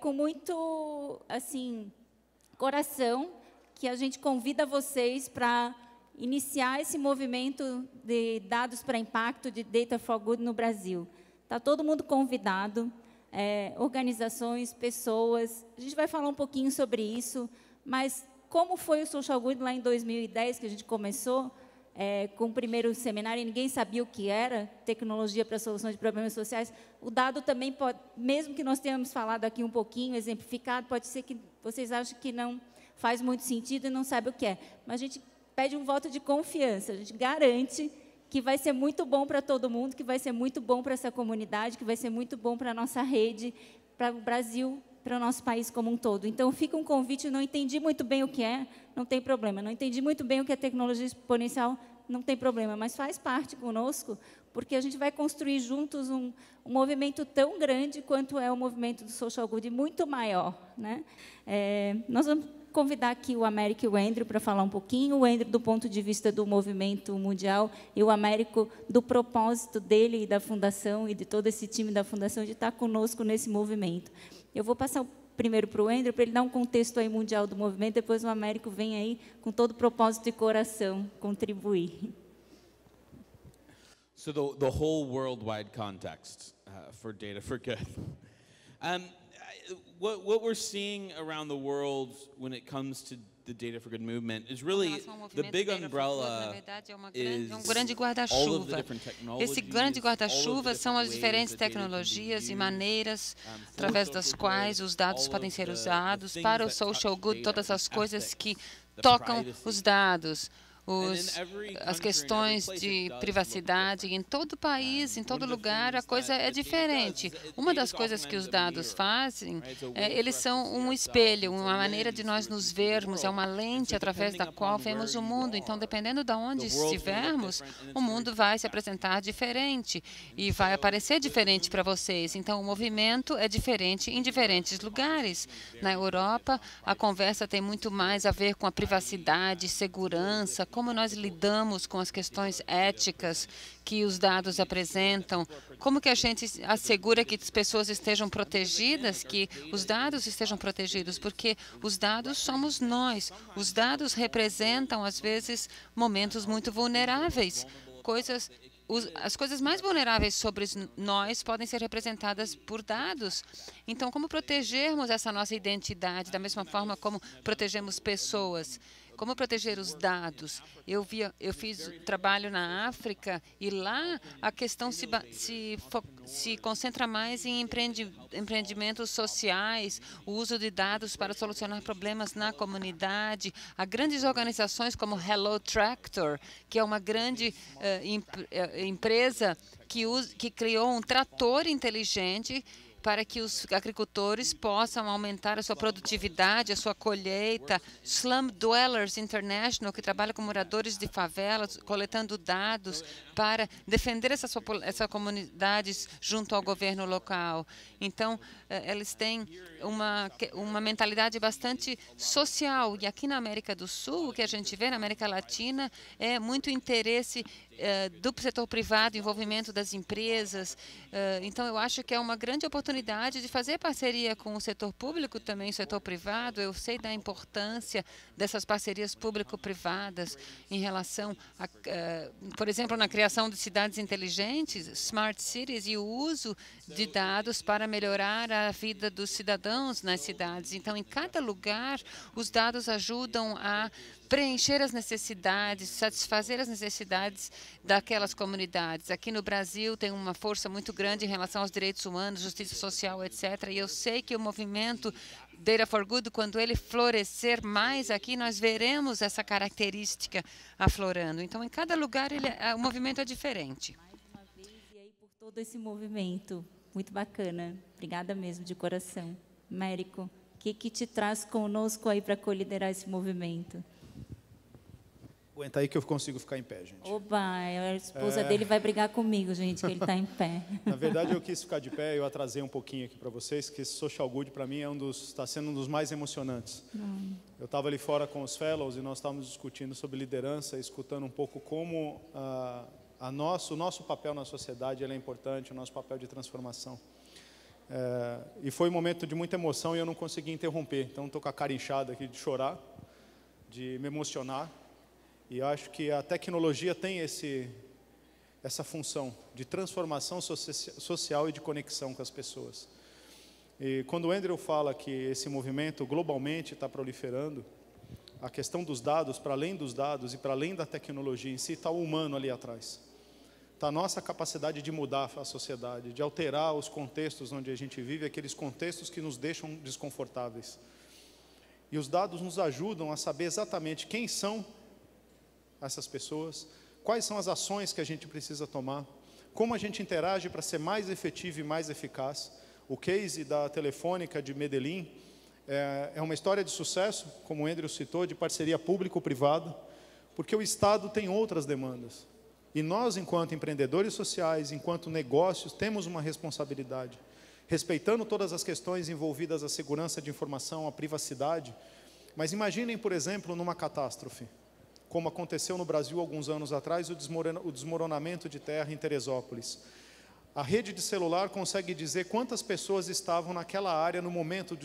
com muito, assim, coração que a gente convida vocês para iniciar esse movimento de dados para impacto, de Data for Good no Brasil. Está todo mundo convidado, organizações, pessoas. A gente vai falar um pouquinho sobre isso, mas como foi o Social Good lá em 2010, que a gente começou, com o primeiro seminário, e ninguém sabia o que era, tecnologia para solução de problemas sociais, o dado também pode, mesmo que nós tenhamos falado aqui um pouquinho, exemplificado, pode ser que vocês achem que não faz muito sentido e não sabem o que é. Mas a gente pede um voto de confiança, a gente garante que vai ser muito bom para todo mundo, que vai ser muito bom para essa comunidade, que vai ser muito bom para a nossa rede, para o Brasil, para o nosso país como um todo. Então, fica um convite, não entendi muito bem o que é, não tem problema. Não entendi muito bem o que é tecnologia exponencial, não tem problema, mas faz parte conosco, porque a gente vai construir juntos um movimento tão grande quanto é o movimento do Social Good, muito maior, né? Nós vamos convidar aqui o Américo e o Andrew para falar um pouquinho, o Andrew do ponto de vista do movimento mundial e o Américo do propósito dele e da Fundação e de todo esse time da Fundação de estar conosco nesse movimento. Eu vou passar primeiro para o Andrew, para ele dar um contexto aí mundial do movimento, depois o Américo vem aí com todo o propósito e coração contribuir. So the whole worldwide context for Data for Good. What we're seeing around the world when it comes to the Data for Good movement is really the big umbrella is all of the different technologies. Esse grande guarda-chuva são as diferentes tecnologias e maneiras através das quais os dados podem ser usados para o social good, todas as coisas que tocam os dados. As questões de privacidade, em todo país, em todo lugar, a coisa é diferente. Uma das coisas que os dados fazem, eles são um espelho, uma maneira de nós nos vermos, é uma lente através da qual vemos o mundo. Então, dependendo de onde estivermos, o mundo vai se apresentar diferente e vai aparecer diferente para vocês. Então, o movimento é diferente em diferentes lugares. Na Europa, a conversa tem muito mais a ver com a privacidade, segurança, como nós lidamos com as questões éticas que os dados apresentam, como que a gente assegura que as pessoas estejam protegidas, que os dados estejam protegidos, porque os dados somos nós. Os dados representam, às vezes, momentos muito vulneráveis, as coisas mais vulneráveis sobre nós podem ser representadas por dados. Então, como protegermos essa nossa identidade, da mesma forma como protegemos pessoas? Como proteger os dados? Eu fiz trabalho na África e lá a questão se concentra mais em empreendimentos sociais, o uso de dados para solucionar problemas na comunidade. Há grandes organizações como Hello Tractor, que é uma grande empresa que criou um trator inteligente para que os agricultores possam aumentar a sua produtividade, a sua colheita. Slum Dwellers International, que trabalha com moradores de favelas, coletando dados para defender essas comunidades junto ao governo local. Então, eles têm uma mentalidade bastante social. E aqui na América do Sul, o que a gente vê na América Latina é muito interesse do setor privado, envolvimento das empresas. Então, eu acho que é uma grande oportunidade de fazer parceria com o setor público, também o setor privado. Eu sei da importância dessas parcerias público-privadas em relação, por exemplo, na criação de cidades inteligentes, smart cities, e o uso de dados para melhorar a vida dos cidadãos nas cidades. Então, em cada lugar, os dados ajudam a preencher as necessidades, satisfazer as necessidades daquelas comunidades. Aqui no Brasil tem uma força muito grande em relação aos direitos humanos, justiça social, etc. E eu sei que o movimento Data for Good, quando ele florescer mais aqui, nós veremos essa característica aflorando. Então, em cada lugar, o movimento é diferente. Mais uma vez, e aí por todo esse movimento, muito bacana. Obrigada mesmo, de coração. Américo, o que te traz conosco aí para liderar esse movimento? Aguenta aí que eu consigo ficar em pé, gente. Oba, a esposa dele vai brigar comigo, gente, que ele está em pé. Na verdade, eu quis ficar de pé, eu atrasei um pouquinho aqui para vocês, que esse Social Good, para mim, está sendo um dos mais emocionantes. Eu estava ali fora com os fellows e nós estávamos discutindo sobre liderança, escutando um pouco como o nosso papel na sociedade é importante, o nosso papel de transformação. E foi um momento de muita emoção e eu não consegui interromper. Então, estou com a cara inchada aqui de chorar, de me emocionar. E acho que a tecnologia tem essa função de transformação social e de conexão com as pessoas. E quando o Andrew fala que esse movimento globalmente está proliferando, a questão dos dados, para além dos dados e para além da tecnologia em si, está o humano ali atrás. Está a nossa capacidade de mudar a sociedade, de alterar os contextos onde a gente vive, aqueles contextos que nos deixam desconfortáveis. E os dados nos ajudam a saber exatamente quem são essas pessoas, quais são as ações que a gente precisa tomar, como a gente interage para ser mais efetivo e mais eficaz. O case da Telefônica de Medellín é uma história de sucesso, como o Andrew citou, de parceria público-privada, porque o Estado tem outras demandas. E nós, enquanto empreendedores sociais, enquanto negócios, temos uma responsabilidade. Respeitando todas as questões envolvidas à segurança de informação, à privacidade. Mas imaginem, por exemplo, numa catástrofe, como aconteceu no Brasil alguns anos atrás, o desmoronamento de terra em Teresópolis. A rede de celular consegue dizer quantas pessoas estavam naquela área no momento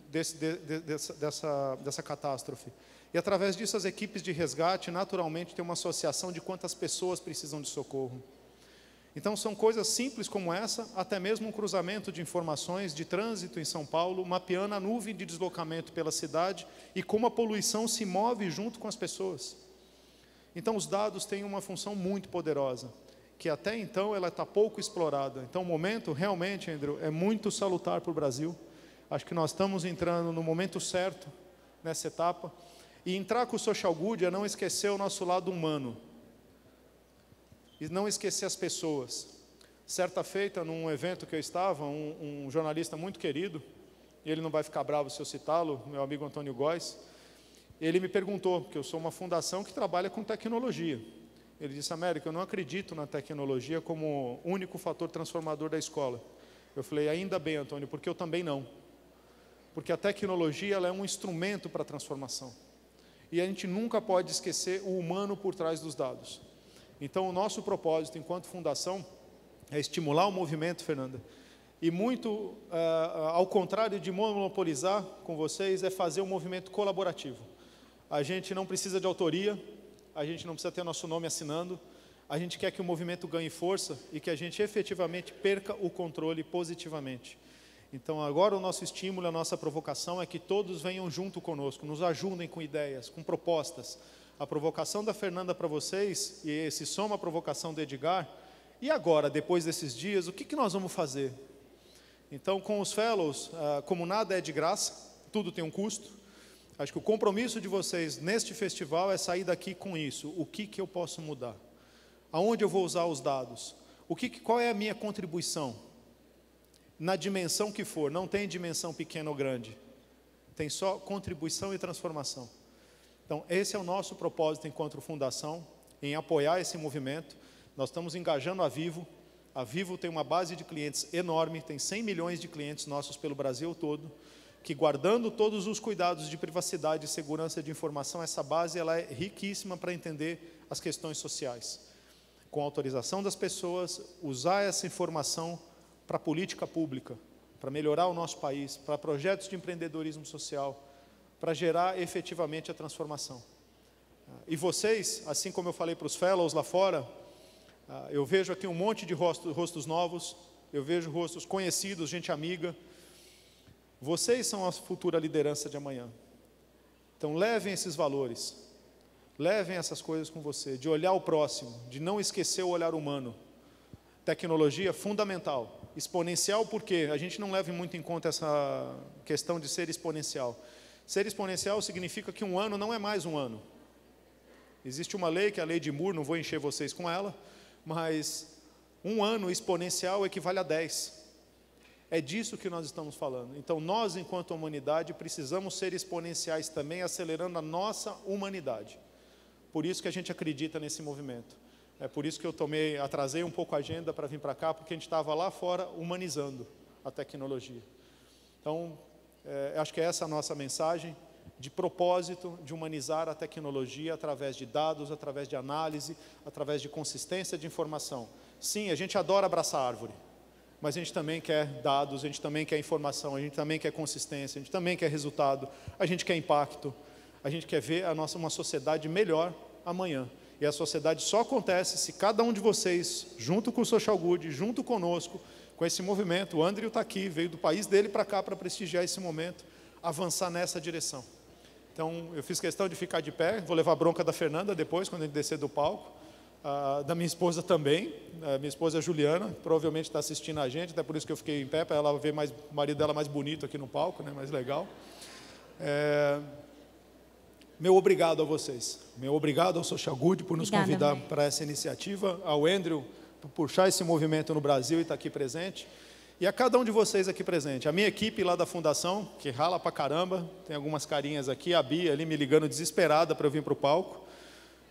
dessa catástrofe. E através disso as equipes de resgate naturalmente têm uma associação de quantas pessoas precisam de socorro. Então são coisas simples como essa, até mesmo um cruzamento de informações de trânsito em São Paulo, mapeando a nuvem de deslocamento pela cidade e como a poluição se move junto com as pessoas. Então os dados têm uma função muito poderosa, que até então ela está pouco explorada. Então o momento realmente, Andrew, é muito salutar para o Brasil. Acho que nós estamos entrando no momento certo nessa etapa. E entrar com o Social Good é não esquecer o nosso lado humano. E não esquecer as pessoas. Certa feita, num evento que eu estava, um jornalista muito querido, e ele não vai ficar bravo se eu citá-lo, meu amigo Antônio Góes, ele me perguntou, porque eu sou uma fundação que trabalha com tecnologia. Ele disse: Américo, eu não acredito na tecnologia como único fator transformador da escola. Eu falei: ainda bem, Antônio, porque eu também não. Porque a tecnologia ela é um instrumento para a transformação. E a gente nunca pode esquecer o humano por trás dos dados. Então, o nosso propósito, enquanto fundação, é estimular o movimento, Fernanda. E muito, ao contrário de monopolizar com vocês, é fazer um movimento colaborativo. A gente não precisa de autoria, a gente não precisa ter nosso nome assinando, a gente quer que o movimento ganhe força e que a gente efetivamente perca o controle positivamente. Então, agora o nosso estímulo, a nossa provocação é que todos venham junto conosco, nos ajudem com ideias, com propostas. A provocação da Fernanda para vocês, e esse soma a provocação do Edgar, e agora, depois desses dias, o que nós vamos fazer? Então, com os fellows, como nada é de graça, tudo tem um custo. Acho que o compromisso de vocês neste festival é sair daqui com isso. O que eu posso mudar? Aonde eu vou usar os dados? Qual é a minha contribuição? Na dimensão que for, não tem dimensão pequena ou grande. Tem só contribuição e transformação. Então, esse é o nosso propósito enquanto fundação, em apoiar esse movimento. Nós estamos engajando a Vivo. A Vivo tem uma base de clientes enorme, tem 100 milhões de clientes nossos pelo Brasil todo, que guardando todos os cuidados de privacidade e segurança de informação, essa base ela é riquíssima para entender as questões sociais. Com a autorização das pessoas, usar essa informação para política pública, para melhorar o nosso país, para projetos de empreendedorismo social, para gerar efetivamente a transformação. E vocês, assim como eu falei para os fellows lá fora, eu vejo aqui um monte de rostos novos, eu vejo rostos conhecidos, gente amiga. Vocês são a futura liderança de amanhã. Então levem esses valores, levem essas coisas com você, de olhar o próximo, de não esquecer o olhar humano. Tecnologia fundamental, exponencial porque a gente não leva muito em conta essa questão de ser exponencial. Ser exponencial significa que um ano não é mais um ano. Existe uma lei, que é a lei de Moore, não vou encher vocês com ela, mas um ano exponencial equivale a 10. É disso que nós estamos falando. Então nós, enquanto humanidade, precisamos ser exponenciais também, acelerando a nossa humanidade. Por isso que a gente acredita nesse movimento. É por isso que eu atrasei um pouco a agenda para vir para cá, porque a gente estava lá fora humanizando a tecnologia. Então, acho que essa é a nossa mensagem de propósito, de humanizar a tecnologia através de dados, através de análise, através de consistência de informação. Sim, a gente adora abraçar árvore. mas a gente também quer dados, a gente também quer informação, a gente também quer consistência, a gente também quer resultado, a gente quer impacto, a gente quer ver uma sociedade melhor amanhã. E a sociedade só acontece se cada um de vocês, junto com o Social Good, junto conosco, com esse movimento, o Andrew está aqui, veio do país dele para cá para prestigiar esse momento, avançar nessa direção. Então, eu fiz questão de ficar de pé, vou levar bronca da Fernanda depois, quando a gente descer do palco, da minha esposa também, a minha esposa Juliana, provavelmente está assistindo a gente, até por isso que eu fiquei em pé, para ela ver o marido dela mais bonito aqui no palco, né, mais legal. Meu obrigado a vocês, meu obrigado ao Social Good por nos convidar para essa iniciativa, ao Andrew por puxar esse movimento no Brasil e estar aqui presente, e a cada um de vocês aqui presente, a minha equipe lá da Fundação, que rala pra caramba, tem algumas carinhas aqui, a Bia ali me ligando desesperada para eu vir para o palco,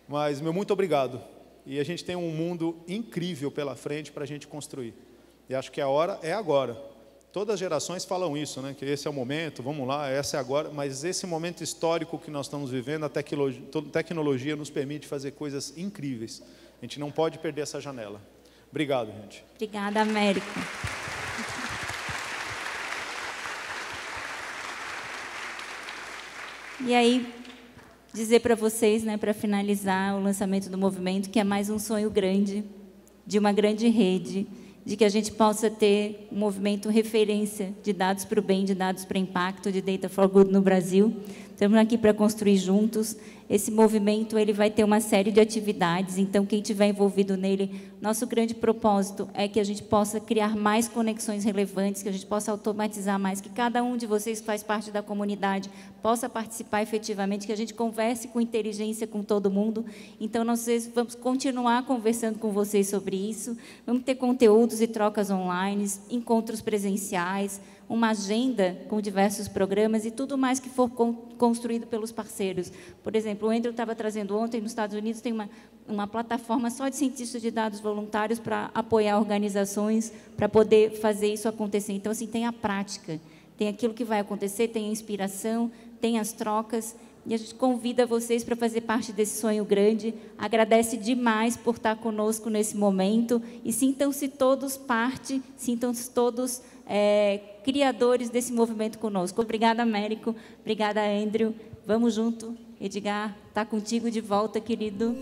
mas meu muito obrigado, e a gente tem um mundo incrível pela frente para a gente construir, e acho que a hora é agora. Todas as gerações falam isso, né? Que esse é o momento, vamos lá, essa é agora, mas esse momento histórico que nós estamos vivendo, a tecnologia nos permite fazer coisas incríveis. A gente não pode perder essa janela. Obrigado, gente. Obrigada, Américo. E aí, dizer para vocês, né, para finalizar o lançamento do movimento, que é mais um sonho grande, de uma grande rede, de que a gente possa ter um movimento referência de dados para o bem, de dados para impacto, de Data for Good no Brasil. Estamos aqui para construir juntos. Esse movimento ele vai ter uma série de atividades, então quem estiver envolvido nele, nosso grande propósito é que a gente possa criar mais conexões relevantes, que a gente possa automatizar mais, que cada um de vocês que faz parte da comunidade possa participar efetivamente, que a gente converse com inteligência com todo mundo. Então, nós vamos continuar conversando com vocês sobre isso, vamos ter conteúdos e trocas online, encontros presenciais, uma agenda com diversos programas e tudo mais que for construído pelos parceiros. Por exemplo, o Andrew estava trazendo ontem, nos Estados Unidos, tem uma plataforma só de cientistas de dados voluntários para apoiar organizações, para poder fazer isso acontecer. Então, assim, tem a prática, tem aquilo que vai acontecer, tem a inspiração, tem as trocas, e a gente convida vocês para fazer parte desse sonho grande, agradece demais por estar conosco nesse momento, e sintam-se todos parte, sintam-se todos criadores desse movimento conosco. Obrigada, Américo, obrigada, Andrew, vamos junto, Edgar, está contigo de volta, querido.